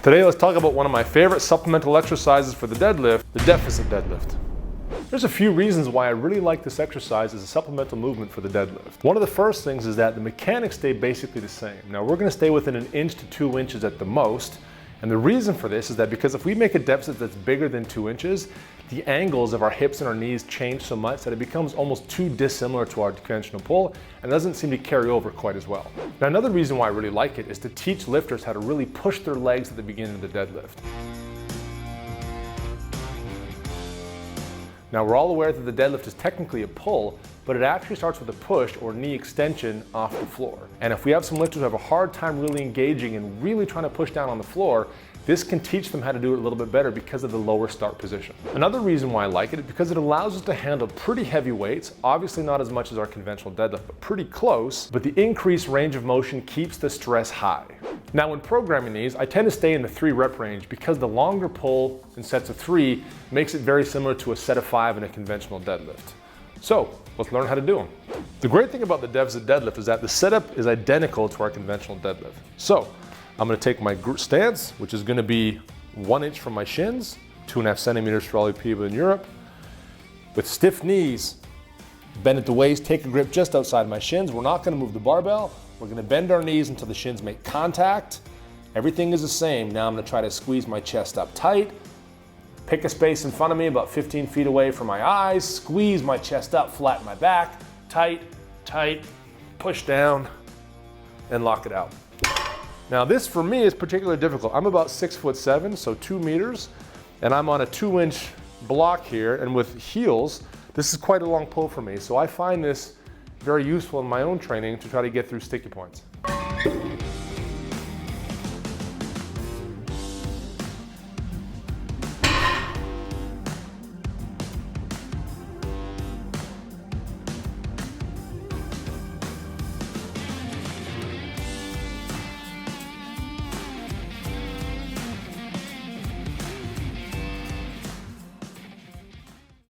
Today let's talk about one of my favorite supplemental exercises for the deadlift, the deficit deadlift. There's a few reasons why I really like this exercise as a supplemental movement for the deadlift. One of the first things is that the mechanics stay basically the same. Now we're going to stay within 1 inch to 2 inches at the most, and the reason for this is that because if we make a deficit that's bigger than 2 inches, the angles of our hips and our knees change so much that it becomes almost too dissimilar to our conventional pull and doesn't seem to carry over quite as well. Now another reason why I really like it is to teach lifters how to really push their legs at the beginning of the deadlift. Now we're all aware that the deadlift is technically a pull, but it actually starts with a push or knee extension off the floor. And if we have some lifters who have a hard time really engaging and really trying to push down on the floor, this can teach them how to do it a little bit better because of the lower start position. Another reason why I like it is because it allows us to handle pretty heavy weights, obviously not as much as our conventional deadlift, but pretty close, but the increased range of motion keeps the stress high. Now when programming these, I tend to stay in the 3 rep range because the longer pull in sets of 3 makes it very similar to a set of 5 in a conventional deadlift. So let's learn how to do them. The great thing about the deficit deadlift is that the setup is identical to our conventional deadlift. So I'm going to take my stance, which is going to be 1 inch from my shins, 2.5 centimeters for all you people in Europe. With stiff knees, bend at the waist, take a grip just outside my shins. We're not going to move the barbell. We're going to bend our knees until the shins make contact. Everything is the same. Now I'm going to try to squeeze my chest up tight. Pick a space in front of me about 15 feet away from my eyes. Squeeze my chest up, flatten my back. Tight, tight, push down, and lock it out. Now this for me is particularly difficult. I'm about 6'7", so 2 meters, and I'm on a 2-inch block here, and with heels, this is quite a long pull for me. So I find this very useful in my own training to try to get through sticky points.